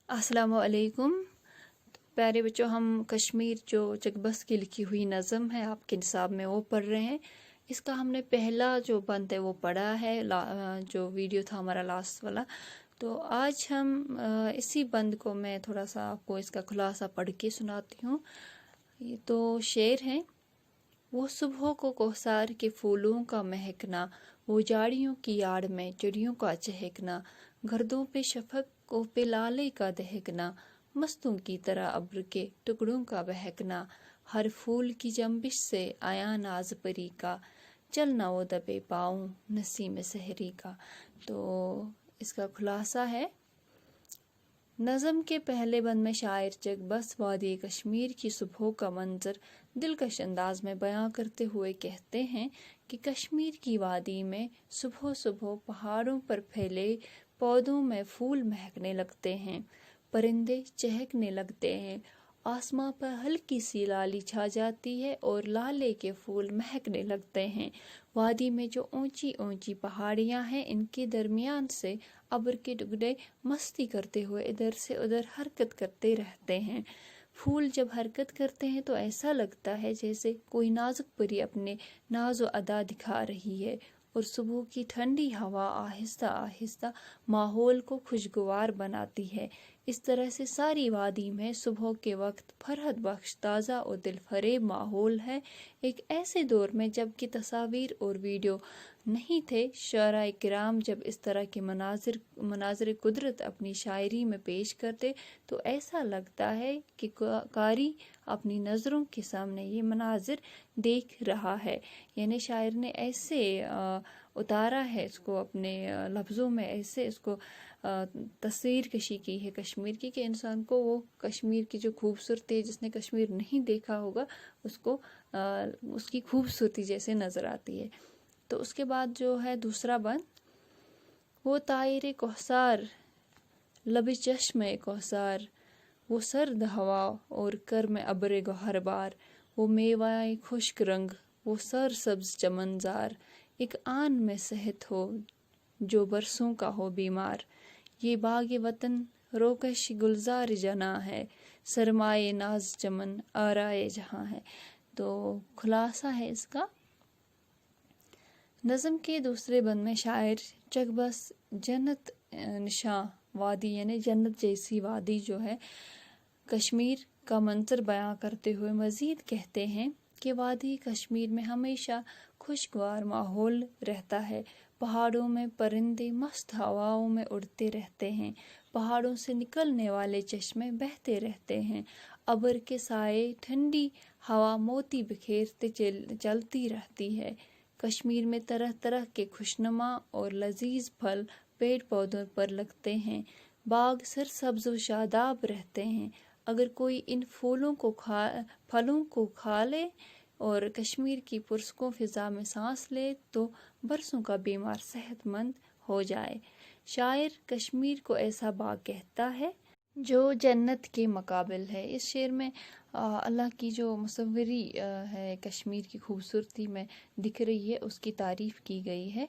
अस्सलामु अलैकुम। प्यारे बच्चों, हम कश्मीर जो चकबस की लिखी हुई नज़म है आपके निसाब में वो पढ़ रहे हैं। इसका हमने पहला जो बंद है वो पढ़ा है, जो वीडियो था हमारा लास्ट वाला। तो आज हम इसी बंद को मैं थोड़ा सा आपको इसका खुलासा पढ़ के सुनाती हूँ। ये तो शेर है। वो सुबह को कोसार के फूलों का महकना, वो जाड़ियों की आड़ में चिड़ियों का चहकना, गर्दों पे शफक को पे लाले का दहकना, मस्तों की तरह अब्र के टुकड़ों का बहकना, हर फूल की जंबिश से आया नाज परी का, चलना वो दबे पाऊं नसीम सहरी का। तो इसका खुलासा है। नज़म के पहले बंद में शायर चकबस वादी कश्मीर की सुबह का मंजर दिलकश अंदाज में बयां करते हुए कहते हैं कि कश्मीर की वादी में सुबह सुबह पहाड़ों पर फैले पौधों में फूल महकने लगते हैं, परिंदे चहकने लगते हैं, आसमां पर हल्की सी लाली छा जाती है और लाले के फूल महकने लगते हैं। वादी में जो ऊंची ऊंची पहाड़ियां हैं, इनके दरमियान से अब्र के टुकड़े मस्ती करते हुए इधर से उधर हरकत करते रहते हैं। फूल जब हरकत करते हैं तो ऐसा लगता है जैसे कोई नाजुक परी अपने नाज़ो अदा दिखा रही है, और सुबह की ठंडी हवा आहिस्ता आहिस्ता माहौल को खुशगवार बनाती है। इस तरह से सारी वादी में सुबह के वक्त फरहत बख्श ताज़ा और दिलफरेब माहौल है। एक ऐसे दौर में जबकि तस्वीर और वीडियो नहीं थे, शअराए किराम जब इस तरह के मनाजिर कुदरत अपनी शायरी में पेश करते तो ऐसा लगता है कि कारी अपनी नज़रों के सामने ये मनाजिर देख रहा है। यानी शायर ने ऐसे उतारा है इसको, अपने लफ्ज़ों में ऐसे इसको तस्वीर कशी की है कश्मीर की, कि इंसान को वो कश्मीर की जो खूबसूरती है, जिसने कश्मीर नहीं देखा होगा उसको उसकी खूबसूरती जैसे नज़र आती है। तो उसके बाद जो है दूसरा बंद, वो तायरे कोहसार लबे चश्मे कोहसार, वो सर्द हवा और कर में अबरे गौहर बार, वो मेवाए खुश्क रंग, वो सर सब्ज चमनजार, एक आन में सेहत हो जो बरसों का हो बीमार, ये बाग वतन रोकश गुलजार जना है, सरमाए नाज चमन आराए जहाँ है। तो खुलासा है इसका। नज़म के दूसरे बंद में शायर चकबस जन्नत निशा वादी यानी जन्नत जैसी वादी जो है कश्मीर का मंजर बयां करते हुए मज़ीद कहते हैं कि वादी कश्मीर में हमेशा खुशगवार माहौल रहता है। पहाड़ों में परिंदे मस्त हवाओं में उड़ते रहते हैं, पहाड़ों से निकलने वाले चश्मे बहते रहते हैं, अबर के साए ठंडी हवा मोती बिखेरते चलती रहती है। कश्मीर में तरह तरह के खुशनुमा और लजीज फल पेड़ पौधों पर लगते हैं, बाग सरसब्ज व शादाब रहते हैं। अगर कोई इन फलों को खा ले और कश्मीर की पुरस्कों फिजा में सांस ले तो बरसों का बीमार सेहतमंद हो जाए। शायर कश्मीर को ऐसा बाग कहता है जो जन्नत के मुकाबिल है। इस शेर में अल्लाह की जो मुसव्वरी है कश्मीर की खूबसूरती में दिख रही है, उसकी तारीफ़ की गई है।